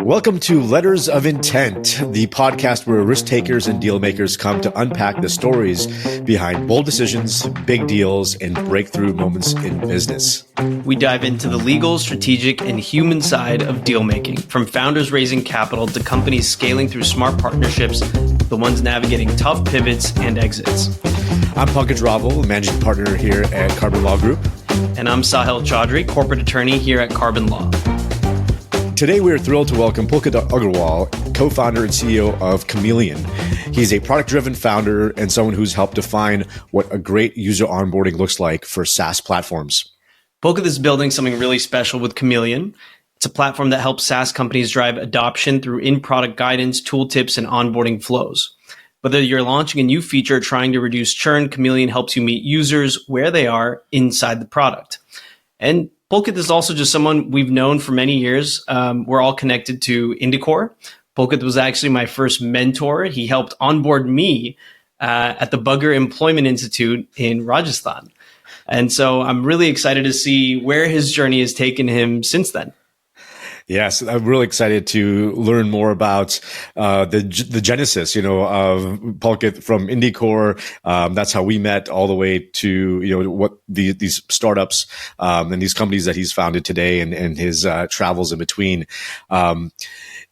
Welcome to Letters of Intent, the podcast where risk takers and deal makers come to unpack the stories behind bold decisions, big deals, and breakthrough moments in business. We dive into the legal, strategic, and human side of deal making, from founders raising capital to companies scaling through smart partnerships, the ones navigating tough pivots and exits. I'm Pulkit Agrawal, managing partner here at Carbon Law Group. And I'm Sahil Chaudhry, corporate attorney here at Carbon Law. Today, we are thrilled to welcome Pulkit Agrawal, co-founder and CEO of Chameleon. He's a product-driven founder and someone who's helped define what a great user onboarding looks like for SaaS platforms. Pulkit is building something really special with Chameleon. It's a platform that helps SaaS companies drive adoption through in-product guidance, tooltips, and onboarding flows. Whether you're launching a new feature or trying to reduce churn, Chameleon helps you meet users where they are inside the product. And Pulkit is also just someone we've known for many years. We're all connected to IndieCore. Pulkit was actually my first mentor. He helped onboard me at the Bugger Employment Institute in Rajasthan. And so I'm really excited to see where his journey has taken him since then. Yes, I'm really excited to learn more about the genesis, of Pulkit from IndieCore. That's how we met, all the way to what these startups and these companies that he's founded today, and his travels in between. We'll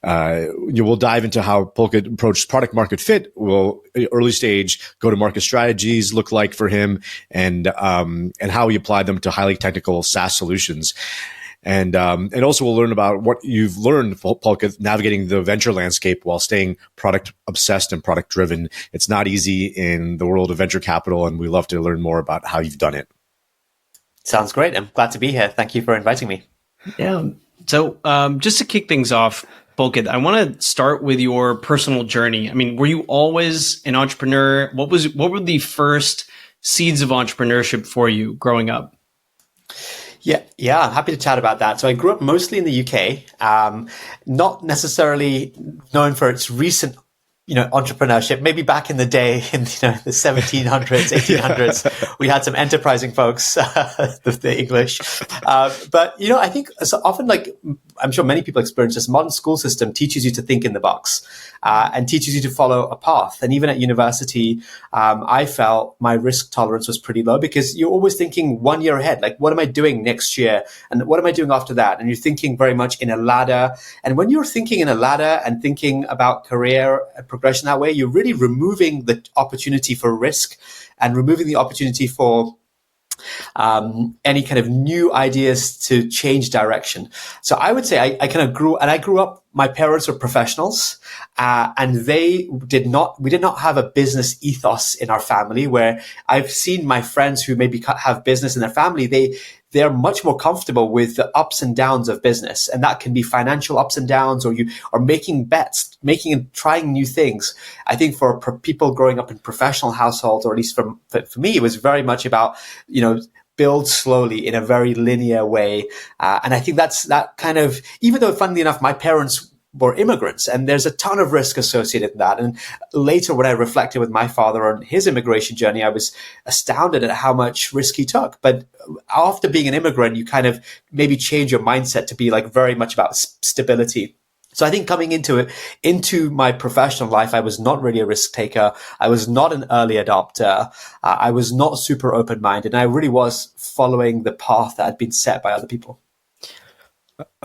dive into how Pulkit approached product market fit, early stage go to market strategies look like for him, and how he applied them to highly technical SaaS solutions. And also we'll learn about what you've learned, Pulkit, navigating the venture landscape while staying product obsessed and product driven. It's not easy in the world of venture capital, and we love to learn more about how you've done it. Sounds great. I'm glad to be here. Thank you for inviting me. Yeah. So just to kick things off, Pulkit, I want to start with your personal journey. I mean, were you always an entrepreneur? What were the first seeds of entrepreneurship for you growing up? Yeah, I'm happy to chat about that. So I grew up mostly in the UK, not necessarily known for its recent, entrepreneurship. Maybe back in the day, in the 1700s, 1800s, we had some enterprising folks, the English. But I think so often, like I'm sure many people experience this, modern school system teaches you to think in the box and teaches you to follow a path. And even at university, I felt my risk tolerance was pretty low because you're always thinking 1 year ahead. Like, what am I doing next year? And what am I doing after that? And you're thinking very much in a ladder. And when you're thinking in a ladder and thinking about career progression that way, you're really removing the opportunity for risk and removing the opportunity for any kind of new ideas to change direction. So I would say I kind of grew up, my parents were professionals, and we did not have a business ethos in our family, where I've seen my friends who maybe have business in their family, they're much more comfortable with the ups and downs of business. And that can be financial ups and downs, or you are making bets, making and trying new things. I think for people growing up in professional households, or at least for me, it was very much about, build slowly in a very linear way. And I think that's that kind of, even though funnily enough, my parents were immigrants, and there's a ton of risk associated with that. And later, when I reflected with my father on his immigration journey, I was astounded at how much risk he took. But after being an immigrant, you kind of maybe change your mindset to be like very much about stability. So I think coming into my professional life, I was not really a risk taker. I was not an early adopter. I was not super open-minded. And I really was following the path that had been set by other people.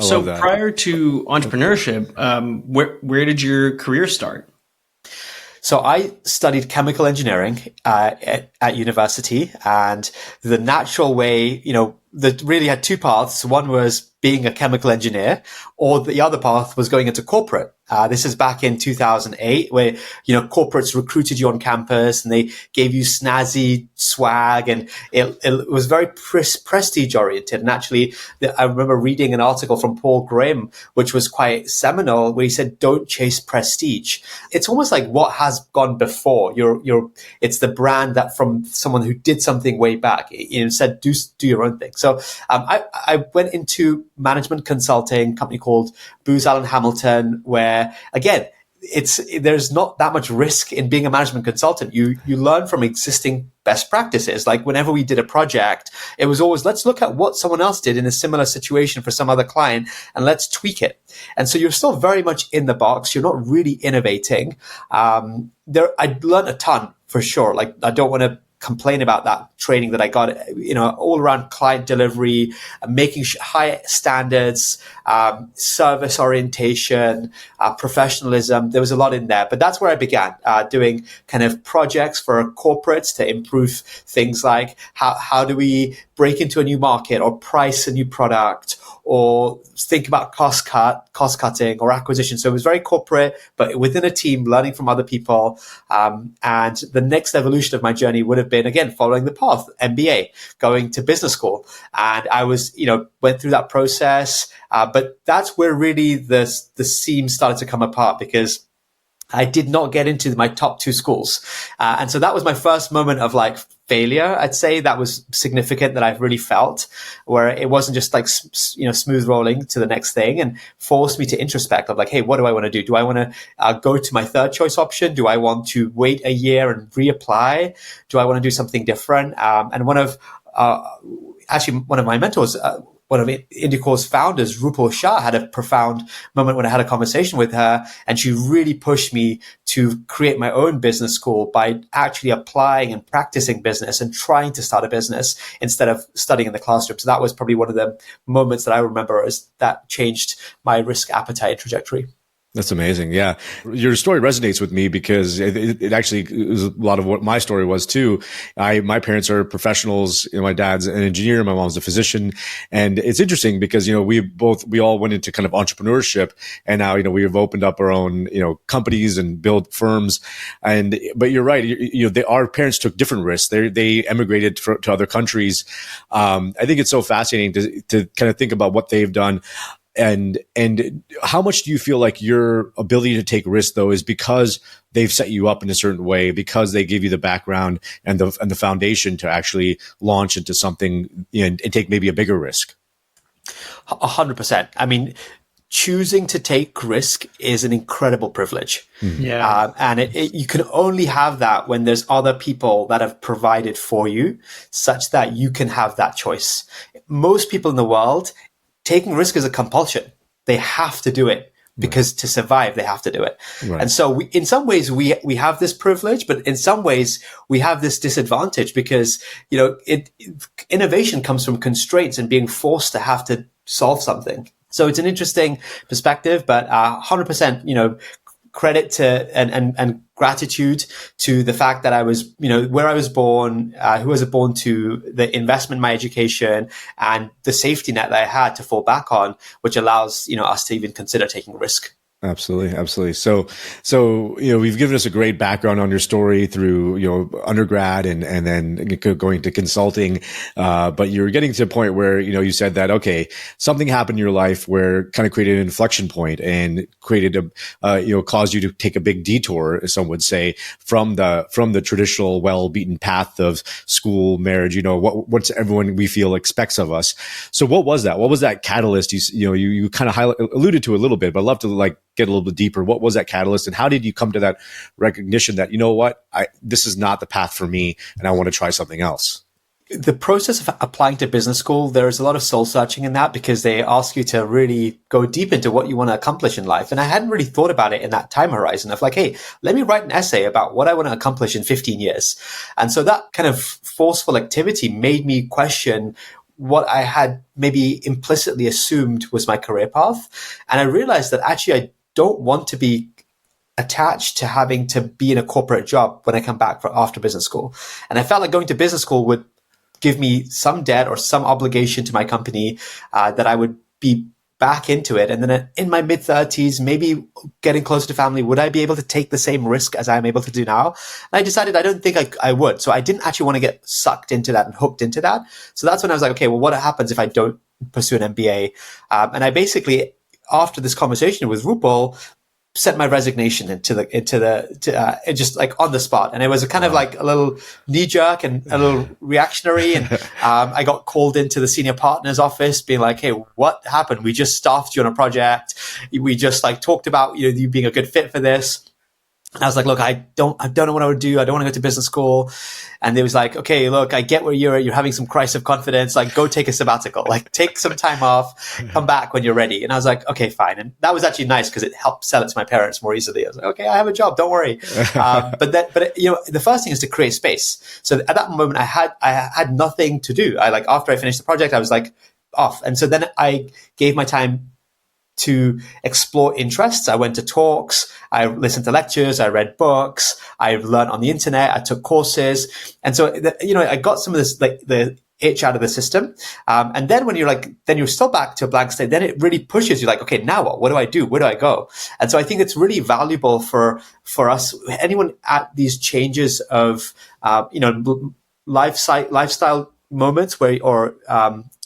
So prior to entrepreneurship, where did your career start? So I studied chemical engineering at university, and the natural way, that really had two paths. One was being a chemical engineer, or the other path was going into corporate. This is back in 2008, where, corporates recruited you on campus and they gave you snazzy swag, and it was very prestige oriented. And actually, I remember reading an article from Paul Graham, which was quite seminal, where he said, "Don't chase prestige." It's almost like what has gone before. It's the brand that from someone who did something way back, said, do your own thing. So I went into management consulting, company called Booz Allen Hamilton, where again, there's not that much risk in being a management consultant. You learn from existing best practices. Like whenever we did a project, it was always, let's look at what someone else did in a similar situation for some other client and let's tweak it. And so you're still very much in the box. You're not really innovating. I learned a ton for sure. Like I don't want to complain about that training that I got, all around client delivery, making high standards, service orientation, professionalism. There was a lot in there, but that's where I began doing kind of projects for corporates to improve things like how do we break into a new market or price a new product or think about cost cutting or acquisition. So it was very corporate, but within a team, learning from other people. And the next evolution of my journey would have been, again, following the path, MBA, going to business school. And I was, went through that process. But that's where really the seam started to come apart, because I did not get into my top two schools. And so that was my first moment of like failure. I'd say that was significant, that I've really felt, where it wasn't just like, smooth rolling to the next thing, and forced me to introspect of like, hey, what do I want to do? Do I want to go to my third choice option? Do I want to wait a year and reapply? Do I want to do something different? And one of my mentors, one of IndieCore's founders, Rupal Shah, had a profound moment when I had a conversation with her, and she really pushed me to create my own business school by actually applying and practicing business and trying to start a business instead of studying in the classroom. So that was probably one of the moments that I remember as that changed my risk appetite trajectory. That's amazing. Yeah. Your story resonates with me because it actually is a lot of what my story was too. My parents are professionals. My dad's an engineer. My mom's a physician. And it's interesting because, we all went into kind of entrepreneurship, and now, we've opened up our own, companies and built firms. But you're right. Our parents took different risks. They emigrated to other countries. I think it's so fascinating to kind of think about what they've done. And how much do you feel like your ability to take risks, though, is because they've set you up in a certain way, because they give you the background and the foundation to actually launch into something and take maybe a bigger risk? 100%. I mean, choosing to take risk is an incredible privilege. Yeah. And you can only have that when there's other people that have provided for you such that you can have that choice. Most people in the world, taking risk is a compulsion. They have to do it because to survive, they have to do it. Right. And so in some ways we have this privilege, but in some ways we have this disadvantage because, innovation comes from constraints and being forced to have to solve something. So it's an interesting perspective, but 100%, credit to and gratitude to the fact that I was, where I was born, who I was born to, the investment in my education, and the safety net that I had to fall back on, which allows, us to even consider taking risk. Absolutely. Absolutely. So, we've given us a great background on your story through, undergrad and then going to consulting. But you're getting to a point where, you said that, okay, something happened in your life where kind of created an inflection point and created caused you to take a big detour, as some would say, from the traditional well-beaten path of school, marriage, what's everyone we feel expects of us. So what was that? What was that catalyst? You kind of alluded to a little bit, but I'd love to get a little bit deeper. What was that catalyst, and how did you come to that recognition that, this is not the path for me and I want to try something else? The process of applying to business school, there's a lot of soul searching in that because they ask you to really go deep into what you want to accomplish in life. And I hadn't really thought about it in that time horizon of like, hey, let me write an essay about what I want to accomplish in 15 years. And so that kind of forceful activity made me question what I had maybe implicitly assumed was my career path. And I realized that actually I don't want to be attached to having to be in a corporate job when I come back after business school. And I felt like going to business school would give me some debt or some obligation to my company that I would be back into it. And then in my mid-30s, maybe getting closer to family, would I be able to take the same risk as I'm able to do now? And I decided I don't think I would. So I didn't actually want to get sucked into that and hooked into that. So that's when I was like, okay, well, what happens if I don't pursue an MBA? And I basically, after this conversation with Rupal, sent my resignation just like on the spot. And it was kind of like a little knee jerk and a little reactionary. And I got called into the senior partner's office being like, hey, what happened? We just staffed you on a project. We just like talked about, you being a good fit for this. And I was like, look, I don't know what I would do. I don't want to go to business school. And they was like, okay, look, I get where you're having some crisis of confidence. Like, go take a sabbatical, like take some time off, come back when you're ready. And I was like, okay, fine. And that was actually nice because it helped sell it to my parents more easily. I was like, okay, I have a job. Don't worry. But the first thing is to create space. So at that moment, I had nothing to do. After I finished the project, I was like off. And so then I gave my time to explore interests. I went to talks, I listened to lectures, I read books, I learned on the internet, I took courses. And so, I got some of this, like the itch out of the system. And then when then you're still back to a blank slate, then it really pushes you like, okay, now what? What do I do? Where do I go? And so I think it's really valuable for us, anyone at these changes of, lifestyle moments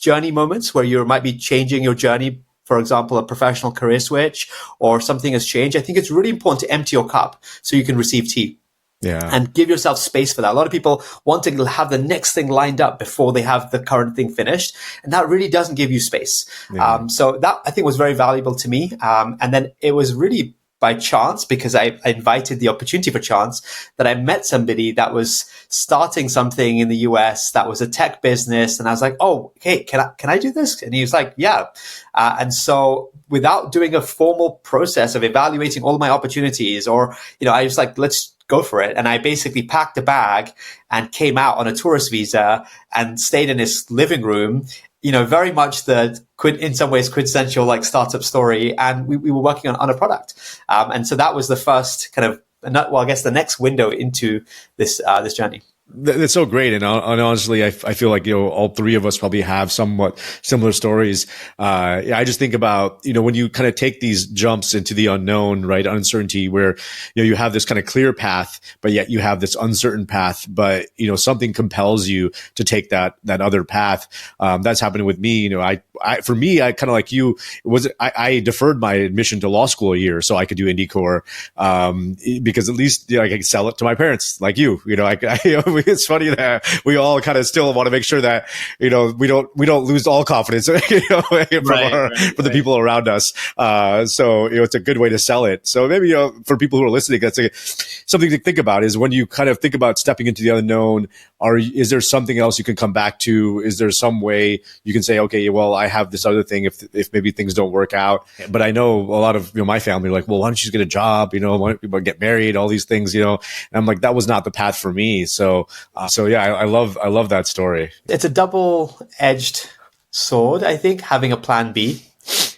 journey moments where you might be changing your journey. For example, a professional career switch or something has changed. I think it's really important to empty your cup so you can receive tea. Yeah. And give yourself space for that. A lot of people want to have the next thing lined up before they have the current thing finished. And that really doesn't give you space. Yeah. So that I think was very valuable to me. And then it was really by chance, because I invited the opportunity for chance, that I met somebody that was starting something in the US that was a tech business. And I was like, oh, hey, can I do this? And he was like, yeah. And so without doing a formal process of evaluating all of my opportunities I was like, let's go for it. And I basically packed a bag and came out on a tourist visa and stayed in his living room. Very much in some ways, quintessential like startup story. And we were working on a product. And so that was the first kind of, I guess the next window into this journey. That's so great. And honestly, I feel like, all three of us probably have somewhat similar stories. I just think about, when you kind of take these jumps into the unknown, right? Uncertainty where, you have this kind of clear path, but yet you have this uncertain path, but, something compels you to take that other path. That's happening with me. For me, I kind of like you, I deferred my admission to law school a year so I could do IndieCore, because at least, I could sell it to my parents like you, it's funny that we all kind of still want to make sure that, we don't lose all confidence, from the people around us. So, it's a good way to sell it. So maybe, for people who are listening, that's something to think about is when you kind of think about stepping into the unknown, is there something else you can come back to? Is there some way you can say, okay, well, I have this other thing if maybe things don't work out. But I know a lot of, my family are like, well, why don't you just get a job? Why don't people get married? All these things, and I'm like, that was not the path for me. So yeah, I love that story. It's a double-edged sword, I think, having a plan B.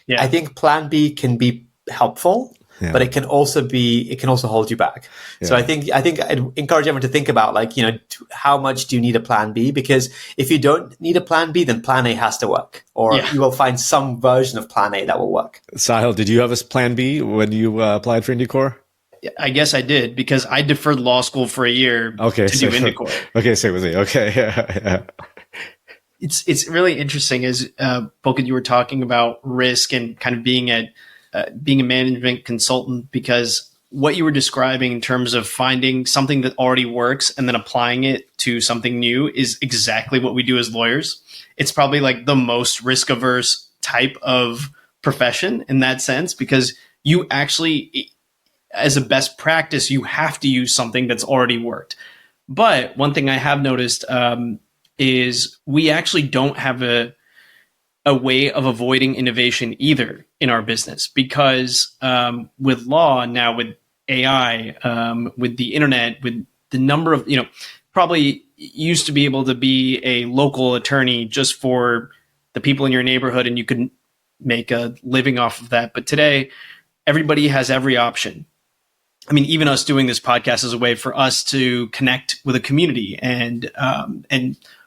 Yeah. I think plan B can be helpful, but it can also hold you back. Yeah. So I think I'd encourage everyone to think about how much do you need a plan B? Because if you don't need a plan B, then plan A has to work, or you will find some version of plan A that will work. Sahil, did you have a plan B when you applied for IndieCore? I guess I did, because I deferred law school for a year to do IndieCore. Okay, same with me. Okay, yeah. It's really interesting as Pulkit, you were talking about risk and kind of being a management consultant, because what you were describing in terms of finding something that already works and then applying it to something new is exactly what we do as lawyers. It's probably like the most risk-averse type of profession in that sense, because you actually, as a best practice, you have to use something that's already worked. But one thing I have noticed is we actually don't have a way of avoiding innovation either in our business, because with law now, with AI, with the internet, with the number of, probably used to be able to be a local attorney just for the people in your neighborhood and you could make a living off of that. But today, everybody has every option. I mean, even us doing this podcast is a way for us to connect with a community and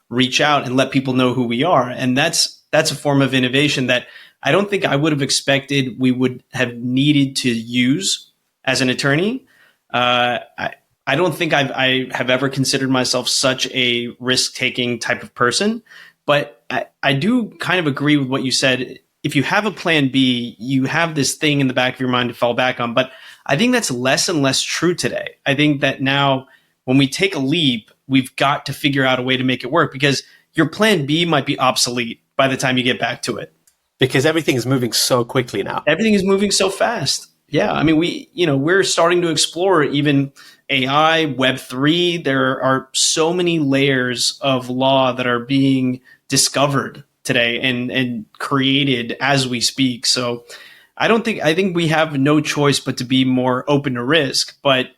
reach out and let people know who we are. And that's a form of innovation that I don't think I would have expected we would have needed to use as an attorney. I don't think I have ever considered myself such a risk-taking type of person, but I do kind of agree with what you said. if you have a plan B, you have this thing in the back of your mind to fall back on. But I think that's less and less true today. I think that now when we take a leap, we've got to figure out a way to make it work, because your plan B might be obsolete by the time you get back to it. Because everything is moving so quickly now. Everything is moving so fast. Yeah. I mean, we're starting to explore even AI, Web3. There are so many layers of law that are being discovered today and created as we speak. So I think we have no choice but to be more open to risk. But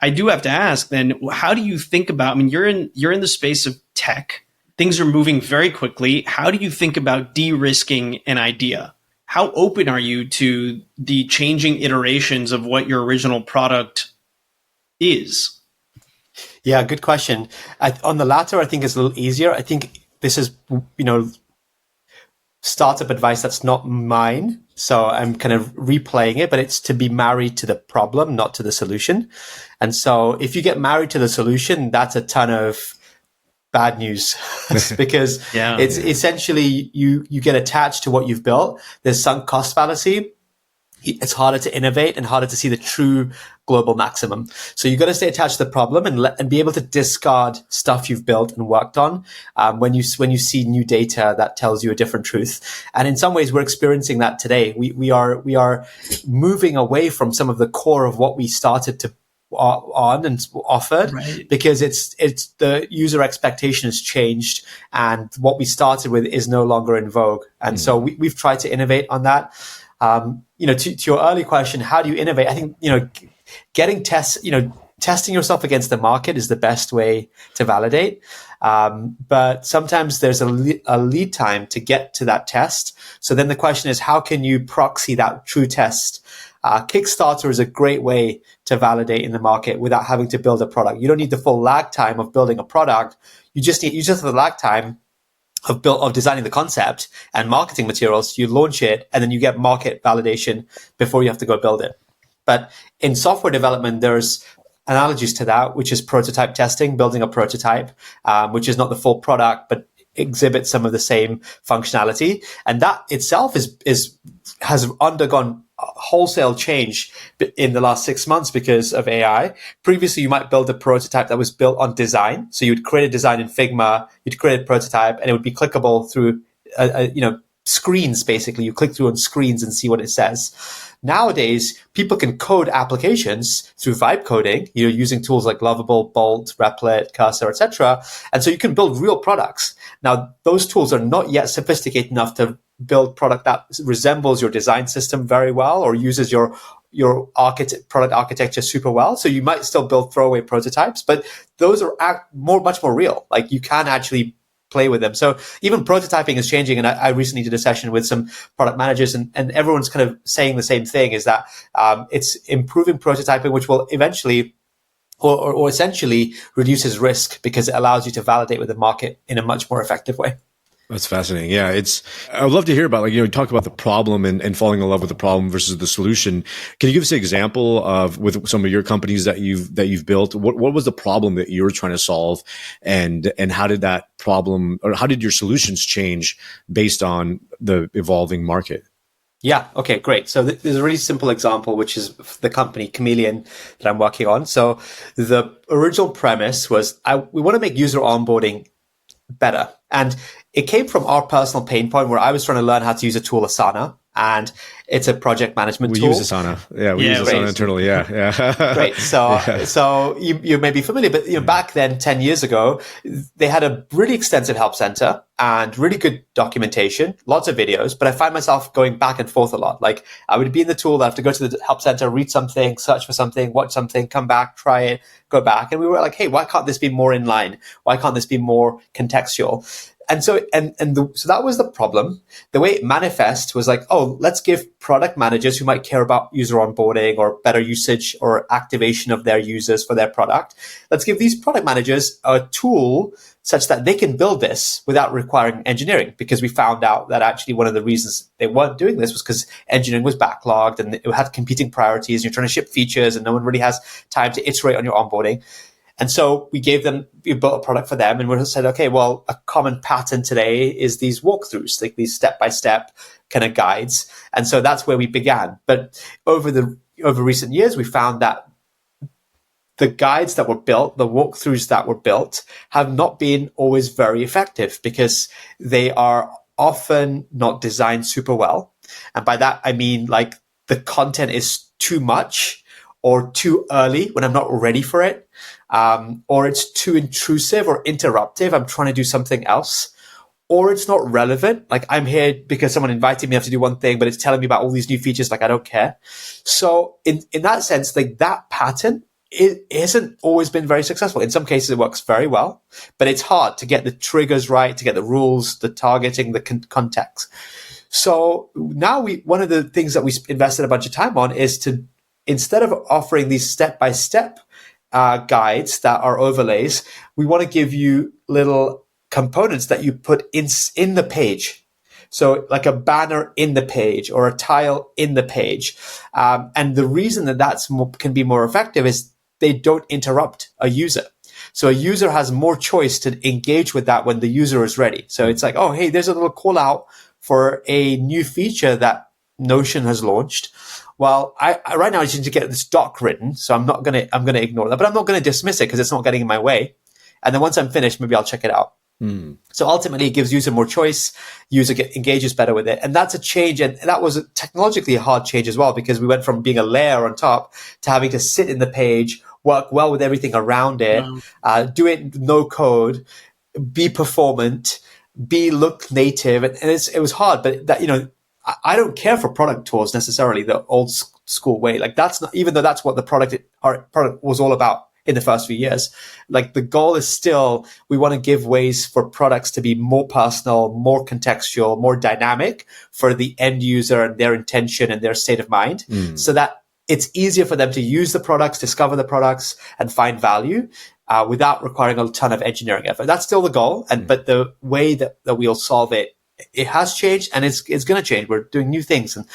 I do have to ask then, how do you think about, I mean, you're in the space of tech. Things are moving very quickly. How do you think about de-risking an idea? How open are you to the changing iterations of what your original product is? Yeah, good question. On the latter, I think it's a little easier. I think this is, startup advice that's not mine. So I'm kind of replaying it, but it's to be married to the problem, not to the solution. And so if you get married to the solution, that's a ton of bad news because it's essentially you get attached to what you've built. There's sunk cost fallacy. It's harder to innovate and harder to see the true global maximum. So you've got to stay attached to the problem and be able to discard stuff you've built and worked on when you see new data that tells you a different truth. And in some ways, we're experiencing that today. We are moving away from some of the core of what we started to on and offered, right? Because it's the user expectation has changed and what we started with is no longer in vogue. And so we've tried to innovate on that. To your early question, how do you innovate? I think, getting testing yourself against the market is the best way to validate. But sometimes there's a lead time to get to that test. So then the question is, how can you proxy that true test? Kickstarter is a great way to validate in the market without having to build a product. You don't need the full lag time of building a product. You just have the lag time of designing the concept and marketing materials. You launch it and then you get market validation before you have to go build it. But in software development, there's analogies to that, which is prototype testing, building a prototype, which is not the full product, but exhibits some of the same functionality. And that itself has undergone wholesale change in the last 6 months because of AI. Previously, you might build a prototype that was built on design. So you'd create a design in Figma, you'd create a prototype, and it would be clickable through, screens, basically. You click through on screens and see what it says. Nowadays, people can code applications through vibe coding, using tools like Lovable, Bolt, Replit, Cursor, etc. And so you can build real products. Now, those tools are not yet sophisticated enough to build product that resembles your design system very well or uses your product architecture super well. So you might still build throwaway prototypes, but those are much more real. Like you can actually play with them. So even prototyping is changing. And I recently did a session with some product managers and everyone's kind of saying the same thing, is that it's improving prototyping, which will eventually or essentially reduces risk because it allows you to validate with the market in a much more effective way. That's fascinating. Yeah, I'd love to hear about, you talk about the problem and falling in love with the problem versus the solution. Can you give us an example of with some of your companies that you've built? What was the problem that you were trying to solve, and how did that problem, or how did your solutions change based on the evolving market? Yeah. Okay, great. So there's a really simple example, which is the company Chameleon that I'm working on. So the original premise was we want to make user onboarding better. And it came from our personal pain point where I was trying to learn how to use a tool, Asana, and it's a project management tool. We use Asana. Yeah, we use Asana internally. Yeah. Great. So you may be familiar, but back then, 10 years ago, they had a really extensive help center and really good documentation, lots of videos, but I find myself going back and forth a lot. Like I would be in the tool, I have to go to the help center, read something, search for something, watch something, come back, try it, go back. And we were like, hey, why can't this be more in line? Why can't this be more contextual? And so, so that was the problem. The way it manifests was like, oh, let's give product managers who might care about user onboarding or better usage or activation of their users for their product. Let's give these product managers a tool such that they can build this without requiring engineering, because we found out that actually one of the reasons they weren't doing this was because engineering was backlogged and it had competing priorities. And you're trying to ship features and no one really has time to iterate on your onboarding. And so we built a product for them, and we said, okay, well, a common pattern today is these walkthroughs, like these step-by-step kind of guides. And so that's where we began. But over recent years, we found that the guides that were built, the walkthroughs that were built, have not been always very effective because they are often not designed super well. And by that, I mean like the content is too much or too early when I'm not ready for it, or it's too intrusive or interruptive. I'm trying to do something else. Or it's not relevant. Like I'm here because someone invited me, I have to do one thing, but it's telling me about all these new features. Like I don't care. So in that sense, like that pattern, it hasn't always been very successful. In some cases, it works very well, but it's hard to get the triggers right, to get the rules, the targeting, the context. So now one of the things that we invested a bunch of time on is to, instead of offering these step-by-step guides that are overlays, we want to give you little components that you put in the page. So like a banner in the page or a tile in the page. And the reason that can be more effective is they don't interrupt a user. So a user has more choice to engage with that when the user is ready. So it's like, oh, hey, there's a little call out for a new feature that Notion has launched. Well, I right now I just need to get this doc written. So I'm going to ignore that, but I'm not going to dismiss it because it's not getting in my way. And then once I'm finished, maybe I'll check it out. So ultimately, it gives user more choice. User engages better with it. And that's a change. And that was technologically a hard change as well, because we went from being a layer on top to having to sit in the page, work well with everything around it, do it no code, be performant, look native. And it was hard, but that, I don't care for product tours necessarily the old school way. Like that's not, even though that's what our product was all about in the first few years. Like the goal is still, we want to give ways for products to be more personal, more contextual, more dynamic for the end user and their intention and their state of mind, so that it's easier for them to use the products, discover the products, and find value without requiring a ton of engineering effort. That's still the goal. But the way that we'll solve it, it has changed, and it's going to change. We're doing new things, and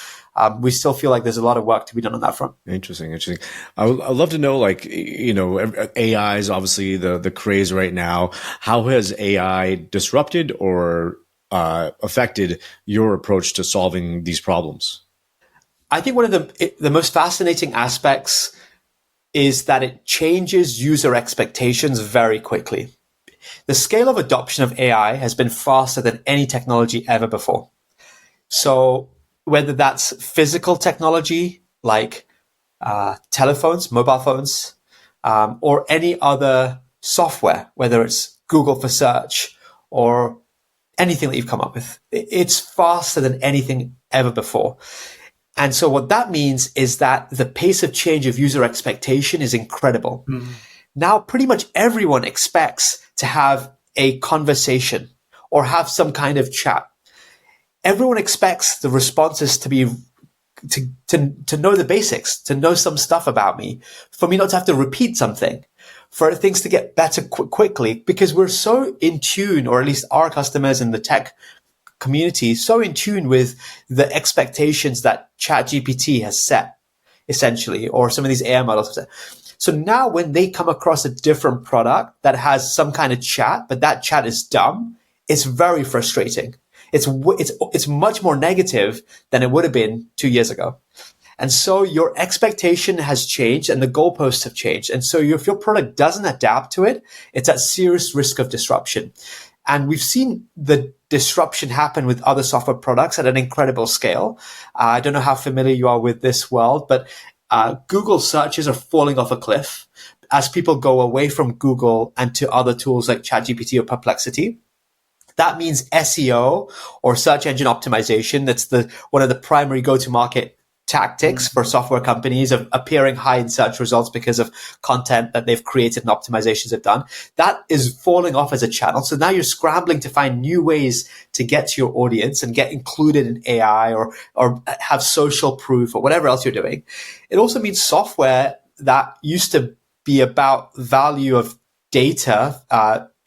we still feel like there's a lot of work to be done on that front. Interesting. I'd love to know, like, AI is obviously the craze right now. How has AI disrupted or affected your approach to solving these problems? I think one of the most fascinating aspects is that it changes user expectations very quickly. The scale of adoption of AI has been faster than any technology ever before. So whether that's physical technology like telephones, mobile phones, or any other software, whether it's Google for search or anything that you've come up with, it's faster than anything ever before. And so what that means is that the pace of change of user expectation is incredible. Now, pretty much everyone expects to have a conversation or have some kind of chat. Everyone expects the responses to be to know the basics, to know some stuff about me, for me not to have to repeat something, for things to get better quickly, because we're so in tune, or at least our customers in the tech community, so in tune with the expectations that ChatGPT has set, essentially, or some of these AI models have set. So now when they come across a different product that has some kind of chat, but that chat is dumb, it's very frustrating. It's much more negative than it would have been 2 years ago. And so your expectation has changed and the goalposts have changed. And so if your product doesn't adapt to it, it's at serious risk of disruption. And we've seen the disruption happen with other software products at an incredible scale. I don't know how familiar you are with this world, but Google searches are falling off a cliff as people go away from Google and to other tools like ChatGPT or Perplexity. That means SEO, or search engine optimization. That's one of the primary go-to-market tactics for software companies, of appearing high in search results because of content that they've created and optimizations they've done. That is falling off as a channel. So now you're scrambling to find new ways to get to your audience and get included in AI or have social proof or whatever else you're doing. It also means software that used to be about value of data,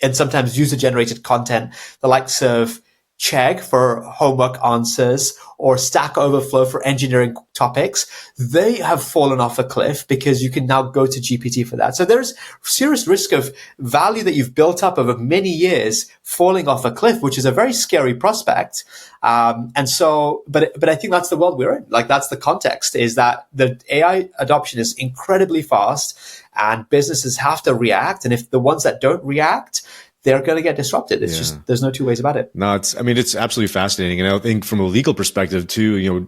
and sometimes user-generated content, the likes of Chegg for homework answers or Stack Overflow for engineering topics, they have fallen off a cliff because you can now go to GPT for that. So there's serious risk of value that you've built up over many years falling off a cliff, which is a very scary prospect. And so, but I think that's the world we're in. Like, that's the context, is that the AI adoption is incredibly fast and businesses have to react. And if the ones that don't react, they're going to get disrupted. It's just, there's no two ways about it. No, it's absolutely fascinating. And I think from a legal perspective too,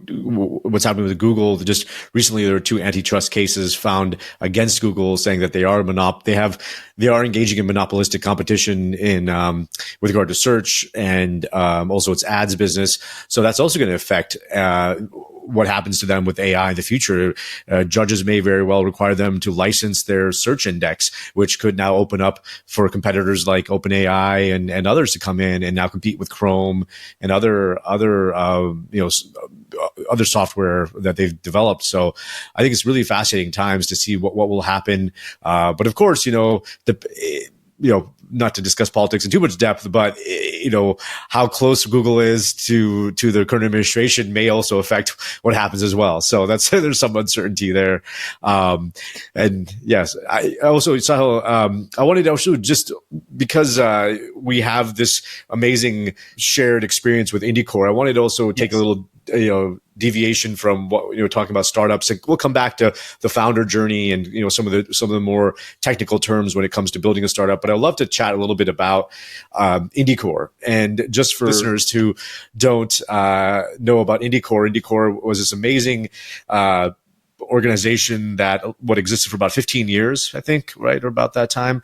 what's happening with Google, just recently there were 2 antitrust cases found against Google saying that they are engaging in monopolistic competition in, with regard to search and, also its ads business. So that's also going to affect, what happens to them with AI in the future. Judges may very well require them to license their search index, which could now open up for competitors like OpenAI and others to come in and now compete with Chrome and other software that they've developed. So I think it's really fascinating times to see what will happen. But of course, not to discuss politics in too much depth, but how close Google is to the current administration may also affect what happens as well. So there's some uncertainty there. And yes, I also, Sahil, I wanted to also, just because we have this amazing shared experience with IndieCore, I wanted to also take a little deviation from what talking about startups, and we'll come back to the founder journey and some of the more technical terms when it comes to building a startup. But I'd love to chat a little bit about IndieCore, and just for listeners who don't know about IndieCore was this amazing organization that existed for about 15 years, I think, right, or about that time.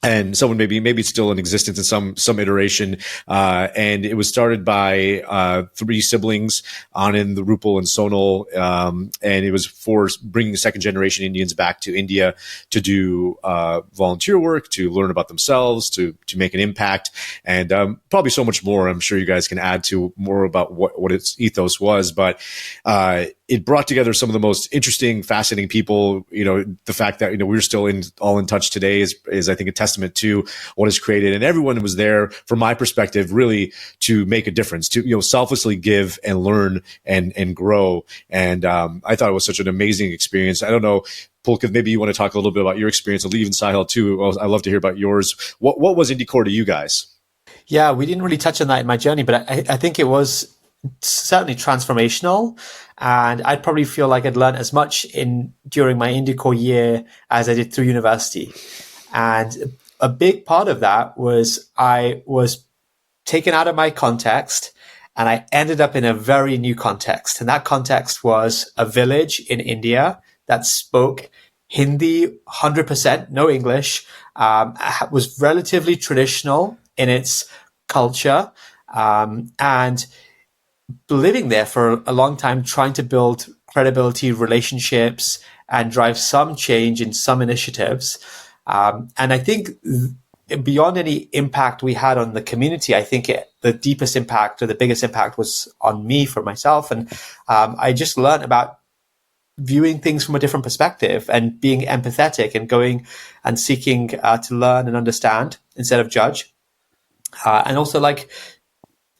And someone maybe it's still in existence in some iteration. And it was started by 3 siblings, Anand, Rupal, and Sonal. And it was for bringing second generation Indians back to India to do volunteer work, to learn about themselves, to make an impact, and probably so much more. I'm sure you guys can add to more about what its ethos was, but it brought together some of the most interesting, fascinating people. The fact that we're still all in touch today is I think a testament to what is created, and everyone was there, from my perspective, really to make a difference, to selflessly give and learn and grow. And I thought it was such an amazing experience. I don't know, Pulkit, maybe you want to talk a little bit about your experience, or even Sahil too. I'd love to hear about yours. What was IndieCore to you guys? Yeah, we didn't really touch on that in my journey, but I think it was certainly transformational, and I'd probably feel like I'd learned as much during my IndieCore year as I did through university. And a big part of that was I was taken out of my context and I ended up in a very new context. And that context was a village in India that spoke Hindi 100%, no English, was relatively traditional in its culture, and living there for a long time, trying to build credibility, relationships, and drive some change in some initiatives. And I think beyond any impact we had on the community, I think the deepest impact, or the biggest impact, was on me, for myself. And I just learned about viewing things from a different perspective and being empathetic and going and seeking to learn and understand instead of judge. And also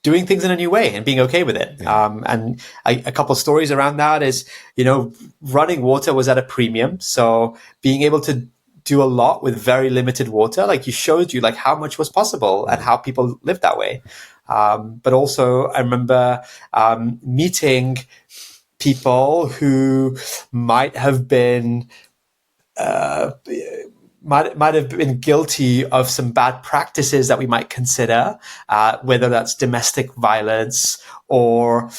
doing things in a new way and being okay with it. Yeah. And a couple of stories around that is, running water was at a premium. So being able to do a lot with very limited water, you showed you how much was possible and how people lived that way. But also I remember meeting people who might have been guilty of some bad practices that we might consider, whether that's domestic violence or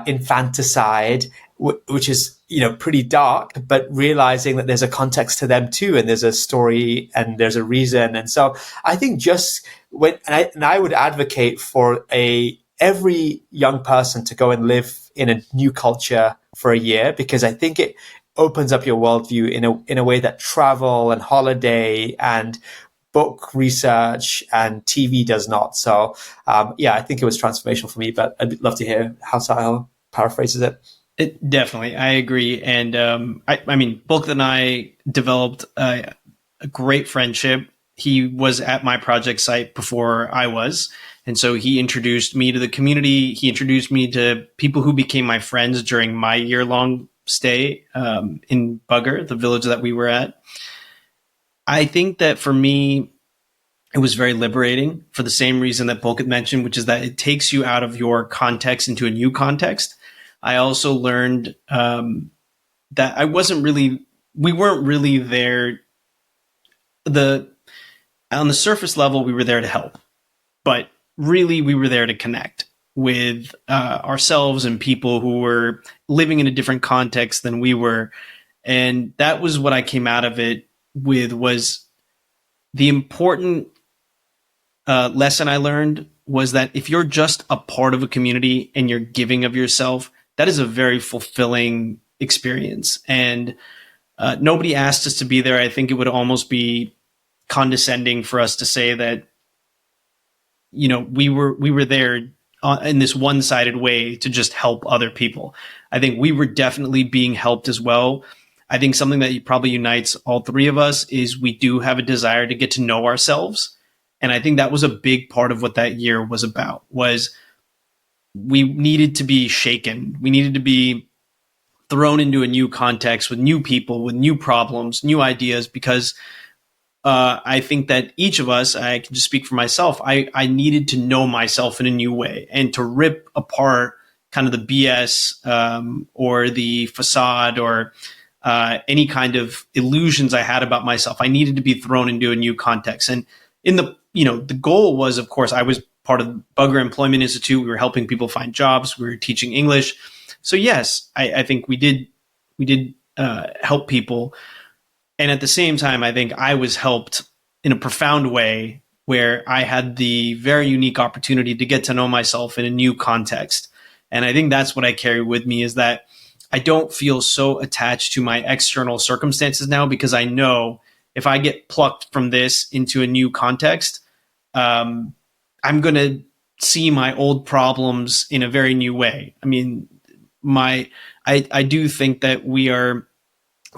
infanticide, which is pretty dark, but realizing that there's a context to them too, and there's a story and there's a reason. And so I think I would advocate for every young person to go and live in a new culture for a year, because I think it opens up your worldview in a way that travel and holiday and book research and TV does not. So I think it was transformational for me, but I'd love to hear how Sahil paraphrases it. Definitely, I agree. And I mean, Pulkit and I developed a great friendship. He was at my project site before I was, And so he introduced me to the community. He introduced me to people who became my friends during my year-long stay in Bugger, the village that we were at. I think that for me, it was very liberating for the same reason that Pulkit mentioned, which is that it takes you out of your context into a new context. I also learned that we weren't really there. On the surface level, we were there to help, but really we were there to connect with ourselves and people who were living in a different context than we were. And that was what I came out of it with, was the important lesson I learned was that if you're just a part of a community and you're giving of yourself, that is a very fulfilling experience. And nobody asked us to be there. I think it would almost be condescending for us to say that, we were there in this one-sided way to just help other people. I think we were definitely being helped as well. I think something that probably unites all three of us is we do have a desire to get to know ourselves. And I think that was a big part of what that year was about, was we needed to be shaken. We needed to be thrown into a new context with new people, with new problems, new ideas, because I think that each of us, I can just speak for myself, I needed to know myself in a new way and to rip apart kind of the BS or the facade or any kind of illusions I had about myself. I needed to be thrown into a new context. And the goal was, of course, I was part of Bugger Employment Institute. We were helping people find jobs. We were teaching English. So yes, I think we did help people. And at the same time, I think I was helped in a profound way where I had the very unique opportunity to get to know myself in a new context. And I think that's what I carry with me, is that I don't feel so attached to my external circumstances now, because I know if I get plucked from this into a new context, I'm going to see my old problems in a very new way. I mean, I do think that we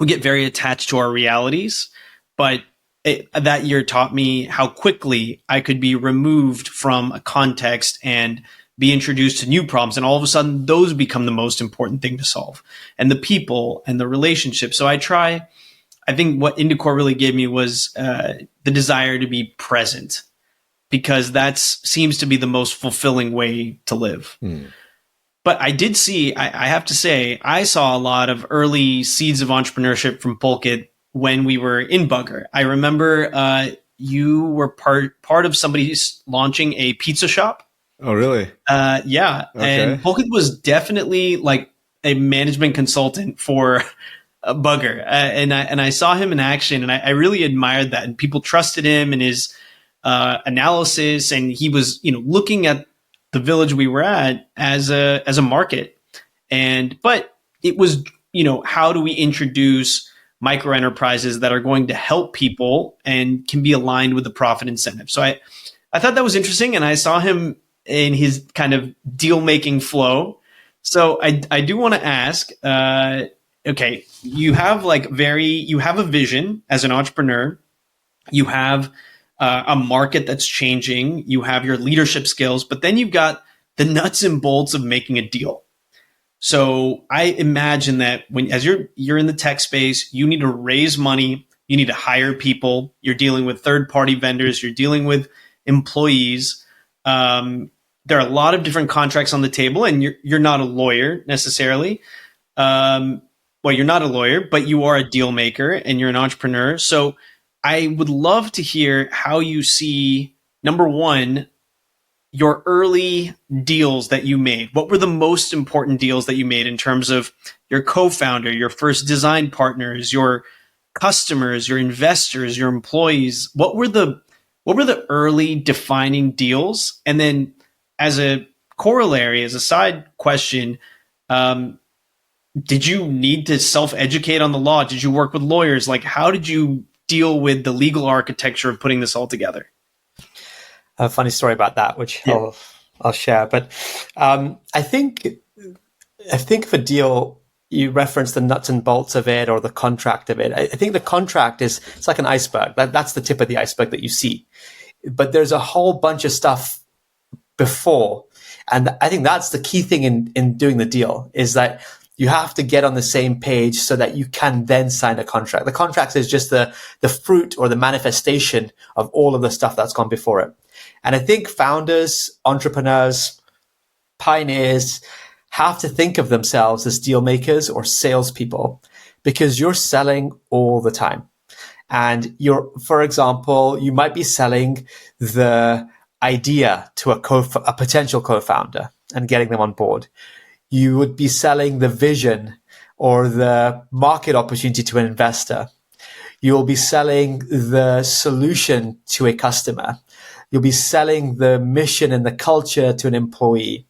get very attached to our realities, but that year taught me how quickly I could be removed from a context and be introduced to new problems. And all of a sudden, those become the most important thing to solve, and the people and the relationships. So I think what IndieCore really gave me was the desire to be present, because that seems to be the most fulfilling way to live. But I did see, I have to say, I saw a lot of early seeds of entrepreneurship from Pulkit when we were in Bugger. I remember you were part of somebody launching a pizza shop. Oh, really? Yeah. Okay. And Pulkit was definitely like a management consultant for Bugger. And I saw him in action, and I really admired that. And people trusted him and his analysis. And he was, looking at the village we were at as a market. But it was, how do we introduce micro enterprises that are going to help people and can be aligned with the profit incentive? So I thought that was interesting, and I saw him in his kind of deal making flow. So I do want to ask, okay, you have a vision as an entrepreneur, you have a market that's changing, you have your leadership skills, but then you've got the nuts and bolts of making a deal. So I imagine that as you're in the tech space, you need to raise money, you need to hire people, you're dealing with third-party vendors, you're dealing with employees. There are a lot of different contracts on the table, and you're not a lawyer necessarily. Well, you're not a lawyer, but you are a deal maker and you're an entrepreneur. So I would love to hear how you see, number one, your early deals that you made. What were the most important deals that you made in terms of your co-founder, your first design partners, your customers, your investors, your employees? What were the early defining deals? And then as a corollary, as a side question, did you need to self-educate on the law? Did you work with lawyers? Like, how did you deal with the legal architecture of putting this all together? A funny story about that, which I'll share. But I think of a deal, you referenced the nuts and bolts of it or the contract of it. I think the contract it's like an iceberg. That's the tip of the iceberg that you see. But there's a whole bunch of stuff before. And I think that's the key thing in doing the deal, is that you have to get on the same page so that you can then sign a contract. The contract is just the fruit or the manifestation of all of the stuff that's gone before it. And I think founders, entrepreneurs, pioneers have to think of themselves as deal makers or salespeople, because you're selling all the time. And for example, you might be selling the idea to a potential co-founder and getting them on board. You would be selling the vision or the market opportunity to an investor. You'll be selling the solution to a customer. You'll be selling the mission and the culture to an employee.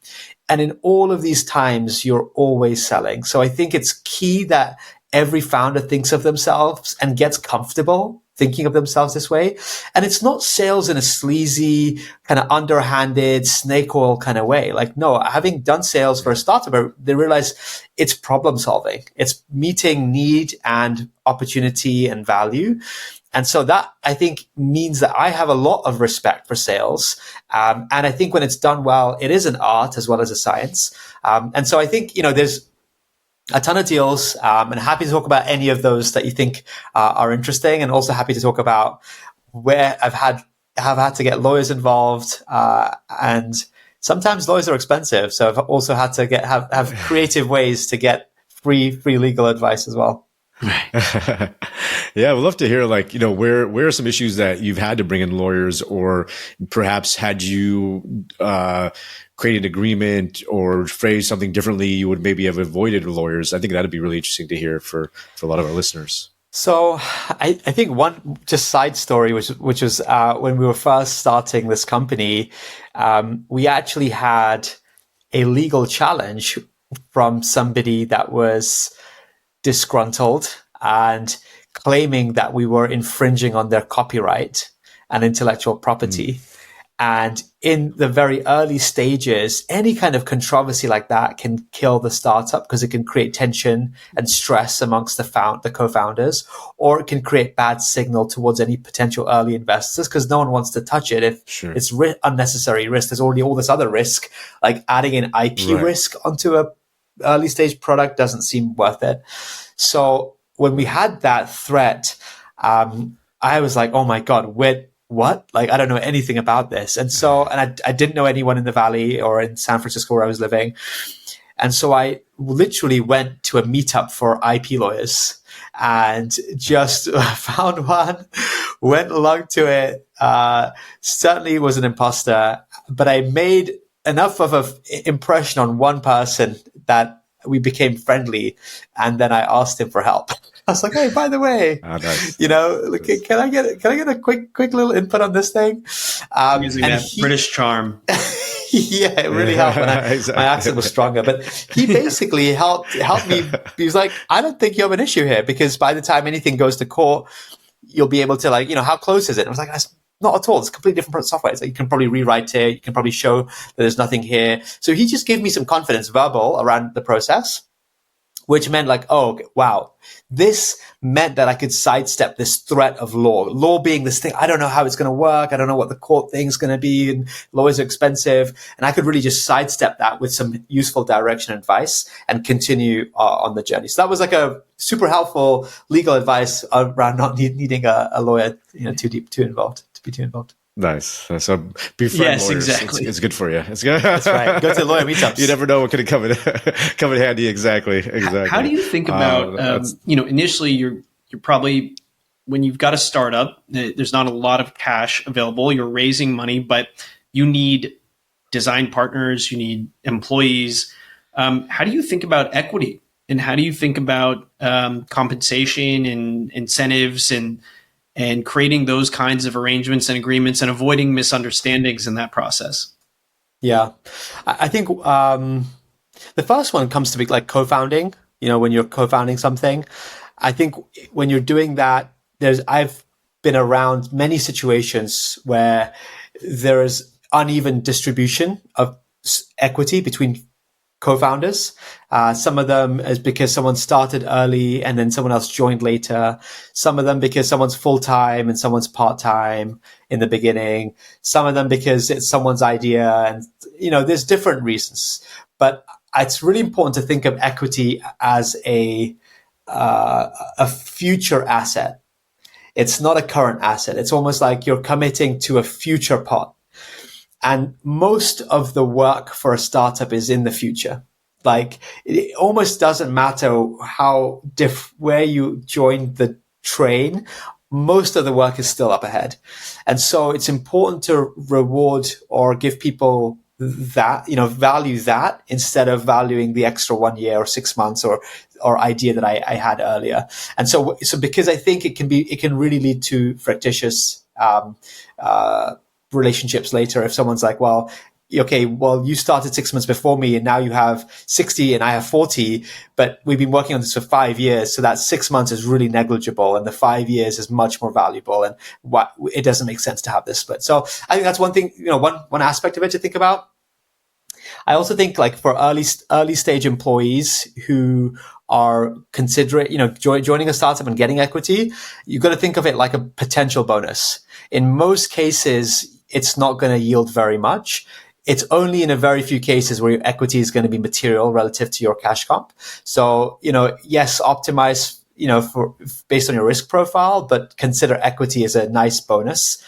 And in all of these times, you're always selling. So I think it's key that every founder thinks of themselves and gets comfortable thinking of themselves this way. And it's not sales in a sleazy, kind of underhanded, snake oil kind of way. Like, no, having done sales for a startup, they realize it's problem solving. It's meeting need and opportunity and value. And so that, I think, means that I have a lot of respect for sales. And I think when it's done well, it is an art as well as a science. And so I think, there's a ton of deals, and happy to talk about any of those that you think are interesting, and also happy to talk about where have had to get lawyers involved, and sometimes lawyers are expensive, so I've also had to have creative ways to get free legal advice as well. Yeah, we'd love to hear, where are some issues that you've had to bring in lawyers, or perhaps had you create an agreement or phrase something differently, you would maybe have avoided lawyers. I think that'd be really interesting to hear for a lot of our listeners. So I think one just side story, which was when we were first starting this company, we actually had a legal challenge from somebody that was disgruntled and claiming that we were infringing on their copyright and intellectual property. And in the very early stages, any kind of controversy like that can kill the startup, because it can create tension and stress amongst the co-founders, or it can create bad signal towards any potential early investors, because no one wants to touch it if it's unnecessary risk. There's already all this other risk, like adding an IP risk onto a early stage product doesn't seem worth it. So when we had that threat, I was like, oh my God, what? Like, I don't know anything about this. And so, and I didn't know anyone in the Valley or in San Francisco where I was living. And so I literally went to a meetup for IP lawyers and just found one, went along to it, certainly was an imposter, but I made enough of an impression on one person that we became friendly. And then I asked him for help. I was like, hey, by the way, nice. Can I get a quick little input on this thing? Using that British charm. Yeah, it really helped when my accent was stronger. But he basically helped me. He was like, I don't think you have an issue here, because by the time anything goes to court, you'll be able to how close is it? And I was like, that's not at all. It's completely different software. It's like, you can probably rewrite it. You can probably show that there's nothing here. So he just gave me some confidence, verbal, around the process, which meant oh, wow. This meant that I could sidestep this threat of law being this thing. I don't know how it's going to work. I don't know what the court thing's going to be, and lawyers are expensive. And I could really just sidestep that with some useful direction and advice and continue on the journey. So that was a super helpful legal advice around not needing a lawyer, to be too involved. Nice. So befriend lawyers. Exactly. It's good for you. It's good. That's right. Go to lawyer meetups. You never know what could come in handy. Exactly. How do you think about, initially you're probably, when you've got a startup, there's not a lot of cash available. You're raising money, but you need design partners, you need employees. How do you think about equity, and how do you think about compensation and incentives and creating those kinds of arrangements and agreements and avoiding misunderstandings in that process? Yeah, I think the first one comes to be co-founding. When you're co-founding something, I think when you're doing that, I've been around many situations where there is uneven distribution of equity between co-founders. Some of them is because someone started early and then someone else joined later. Some of them because someone's full-time and someone's part-time in the beginning. Some of them because it's someone's idea, and there's different reasons. But it's really important to think of equity as a future asset. It's not a current asset. It's almost like you're committing to a future pot. And most of the work for a startup is in the future. Like, it almost doesn't matter where you join the train. Most of the work is still up ahead. And so it's important to reward or give people that, value that instead of valuing the extra 1 year or 6 months or idea that I had earlier. And so because I think it can really lead to fractious, relationships later. If someone's like, well, okay, well, you started 6 months before me and now you have 60 and I have 40, but we've been working on this for 5 years. So that 6 months is really negligible and the 5 years is much more valuable. And it doesn't make sense to have this split. So I think that's one thing, one aspect of it to think about. I also think, like, for early stage employees who are considering, joining a startup and getting equity, you've got to think of it like a potential bonus. In most cases, it's not going to yield very much. It's only in a very few cases where your equity is going to be material relative to your cash comp. So, yes, optimize, based on your risk profile, but consider equity as a nice bonus.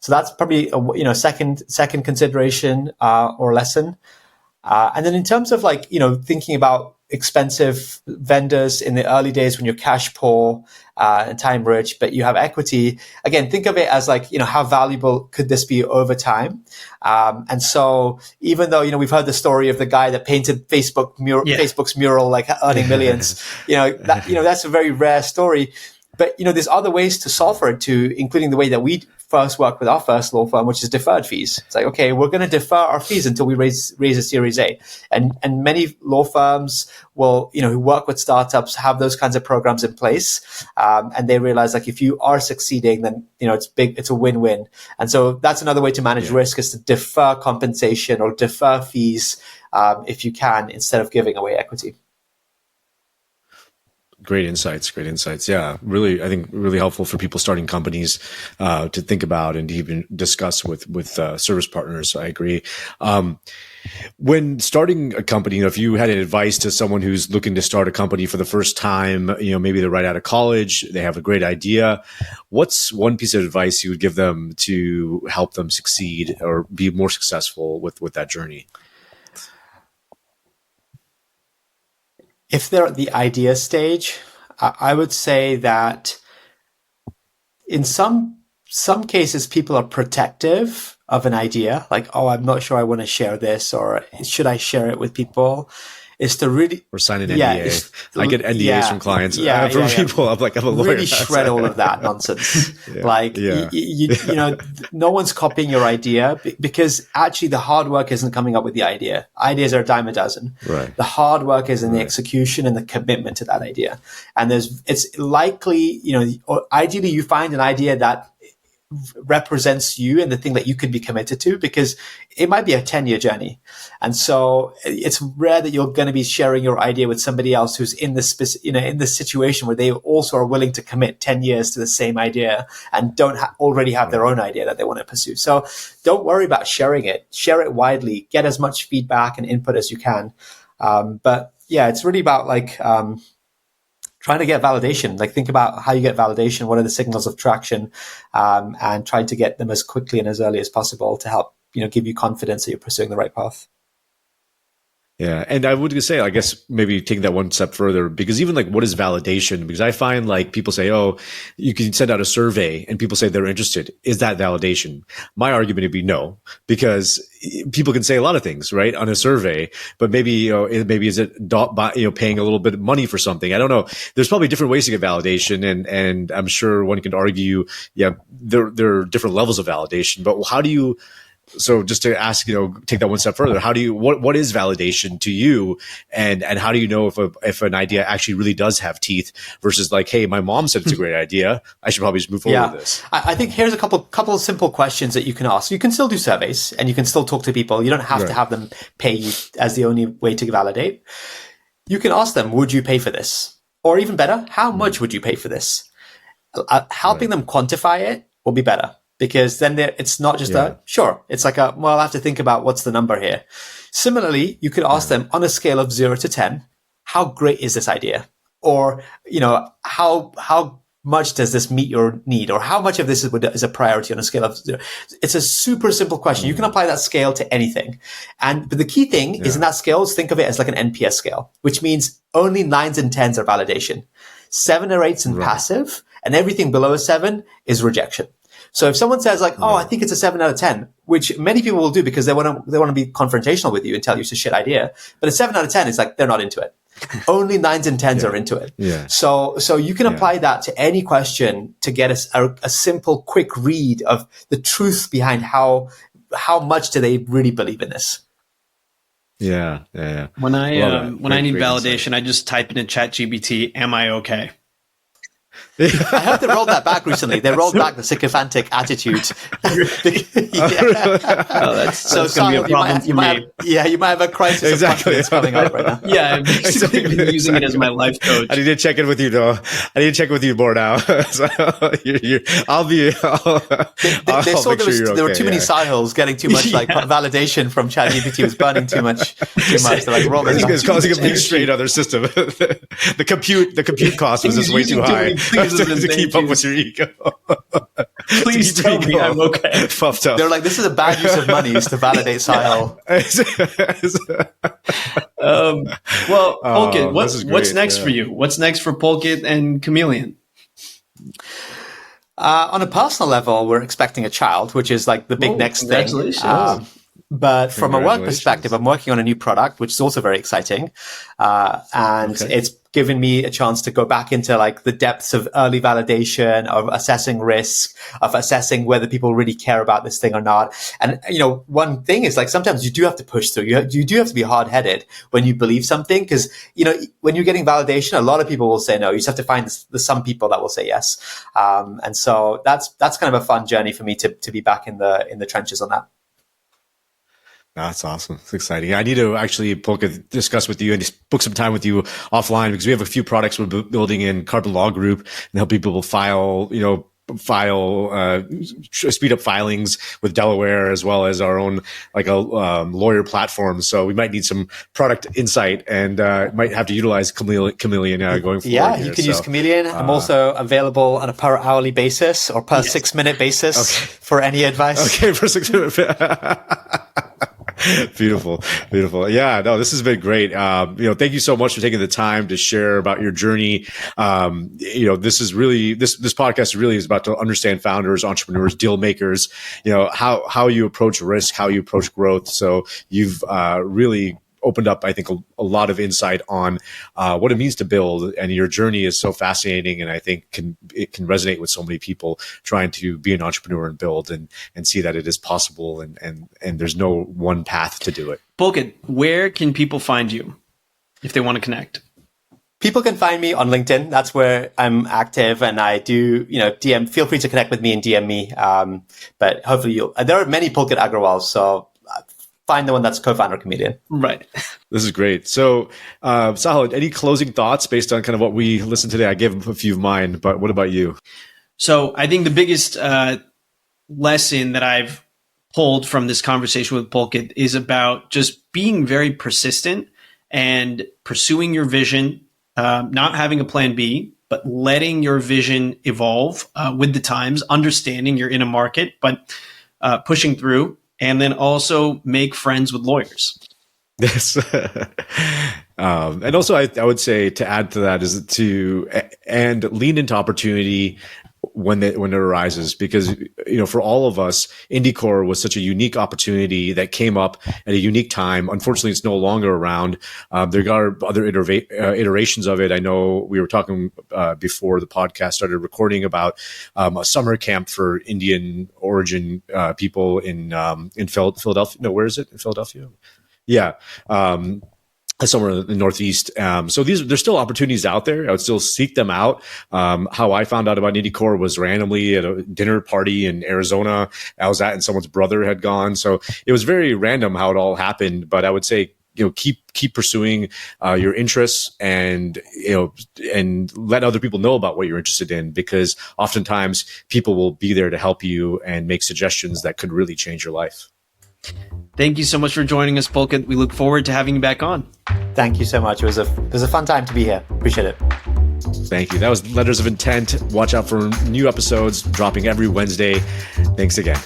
So that's probably second consideration or lesson. And then in terms of thinking about expensive vendors in the early days when you're cash poor and time rich, but you have equity, again, think of it as how valuable could this be over time? And so even though, we've heard the story of the guy that painted Facebook's mural, earning millions, that's a very rare story. But, there's other ways to solve for it too, including the way that we first worked with our first law firm, which is deferred fees. It's like, okay, we're going to defer our fees until we raise a Series A. And many law firms will, who work with startups have those kinds of programs in place. And they realize, if you are succeeding, then, it's a win-win. And so that's another way to manage risk, is to defer compensation or defer fees, if you can, instead of giving away equity. Great insights. Yeah, really, I think really helpful for people starting companies to think about and to even discuss with service partners. I agree. When starting a company, if you had advice to someone who's looking to start a company for the first time, maybe they're right out of college, they have a great idea. What's one piece of advice you would give them to help them succeed or be more successful with that journey? If they're at the idea stage, I would say that in some cases, people are protective of an idea, like, oh, I'm not sure I want to share this, or should I share it with people? Is to really or sign an NDA. I get NDAs from clients. From people. I'm a lawyer. Really shred all of that nonsense. No one's copying your idea, because actually the hard work isn't coming up with the idea. Ideas are a dime a dozen. Right. The hard work is in the execution and the commitment to that idea. And it's likely, ideally you find an idea that represents you and the thing that you could be committed to, because it might be a 10-year journey. And so it's rare that you're going to be sharing your idea with somebody else who's in this, in this situation where they also are willing to commit 10 years to the same idea and don't already have their own idea that they want to pursue. So don't worry about sharing it. Share it widely. Get as much feedback and input as you can. But yeah, it's really about trying to get validation. Think about how you get validation. What are the signals of traction? And trying to get them as quickly and as early as possible to help, give you confidence that you're pursuing the right path. Yeah. And I would say, I guess maybe taking that one step further, because even what is validation? Because I find people say, oh, you can send out a survey and people say they're interested. Is that validation? My argument would be no, because people can say a lot of things, right, on a survey, but maybe, is it paying a little bit of money for something? I don't know. There's probably different ways to get validation. And I'm sure one could argue, there are different levels of validation, but how do you so just to ask, take that one step further, what is validation to you, and how do you know if an idea actually really does have teeth versus like, hey, my mom said it's a great idea, I should probably just move forward with this? I think here's a couple of simple questions that you can ask. You can still do surveys and you can still talk to people. You don't have to have them pay you as the only way to validate. You can ask them, would you pay for this? Or even better, how much would you pay for this? Helping them quantify it will be better, because then it's not just sure. It's like I have to think about what's the number here. Similarly, you could ask them on a scale of 0 to 10, how great is this idea? Or, how much does this meet your need? Or how much of this is a priority on a scale of 0? It's a super simple question. You can apply that scale to anything. But the key thing is in that scale, think of it as like an NPS scale, which means only 9s and 10s are validation. 7 or 8s and passive, and everything below a 7 is rejection. So if someone says like, I think it's a 7 out of 10, which many people will do because they want to be confrontational with you and tell you it's a shit idea. But a 7 out of 10 is like, they're not into it. Only 9s and 10s are into it. Yeah. So you can apply that to any question to get a simple, quick read of the truth behind how much do they really believe in this. Yeah. When I need validation, I just type into ChatGPT, "Am I okay?" I heard they rolled that back recently. They rolled back the sycophantic attitude. That's going to be a problem for me. You might have a crisis of confidence coming up right now. Yeah, I've basically been using it as my life coach. I need to check in with you, though. I need to check with you more now. So I'll they saw there were too many sales getting too much validation from ChatGPT was burning too much. They're like, roll this. It's causing a big strain on their system. The compute cost was just way too high. To keep up with your ego. Please tell me I'm okay. Puffed up. They're like, this is a bad use of money is to validate Sahil. Pulkit, what's next for you? What's next for Pulkit and Chameleon? On a personal level, we're expecting a child, which is like the big next thing. Congratulations. But from a work perspective, I'm working on a new product, which is also very exciting. It's given me a chance to go back into like the depths of early validation, of assessing risk, of assessing whether people really care about this thing or not. And, one thing is like, sometimes you do have to push through. You do have to be hard headed when you believe something. Cause, when you're getting validation, a lot of people will say no. You just have to find some people that will say yes. And so that's kind of a fun journey for me to be back in the trenches on that. That's awesome. It's exciting. I need to actually discuss with you and just book some time with you offline, because we have a few products we're building in Carbon Law Group and help people speed up filings with Delaware, as well as our own lawyer platform. So we might need some product insight and might have to utilize Chameleon going forward. Yeah, you can use Chameleon. I'm also available on a per hourly basis or per 6-minute basis for any advice. Okay, for 6 minutes. Beautiful. Yeah, no, this has been great. Thank you so much for taking the time to share about your journey. This is really, this podcast really is about to understand founders, entrepreneurs, deal makers, how you approach risk, how you approach growth. So you've, really opened up, I think, a lot of insight on what it means to build, and your journey is so fascinating, and I think it can resonate with so many people trying to be an entrepreneur and build and see that it is possible, and there's no one path to do it. Pulkit, where can people find you if they want to connect? People can find me on LinkedIn. That's where I'm active, and I do, DM. Feel free to connect with me and DM me. But hopefully there are many Pulkit Agrawals, so find the one that's co-founder Chameleon. Right. This is great. So, Sahil, any closing thoughts based on kind of what we listened today? I gave a few of mine, but what about you? So I think the biggest lesson that I've pulled from this conversation with Pulkit is about just being very persistent and pursuing your vision, not having a plan B, but letting your vision evolve with the times, understanding you're in a market, but pushing through. And then also make friends with lawyers. Yes. And also I would say, to add to that, is and lean into opportunity when it arises, because, for all of us, IndieCore was such a unique opportunity that came up at a unique time. Unfortunately, it's no longer around. There are other iterations of it. I know we were talking before the podcast started recording about a summer camp for Indian origin people in Philadelphia. No, where is it? In Philadelphia? Yeah. Somewhere in the Northeast. So there's still opportunities out there. I would still seek them out. How I found out about IndieCore was randomly at a dinner party in Arizona I was at, and someone's brother had gone. So it was very random how it all happened. But I would say, keep pursuing your interests, and and let other people know about what you're interested in, because oftentimes people will be there to help you and make suggestions that could really change your life. Thank you so much for joining us, Pulkit. We look forward to having you back on. Thank you so much. It was a fun time to be here. Appreciate it. Thank you. That was Letters of Intent. Watch out for new episodes dropping every Wednesday. Thanks again.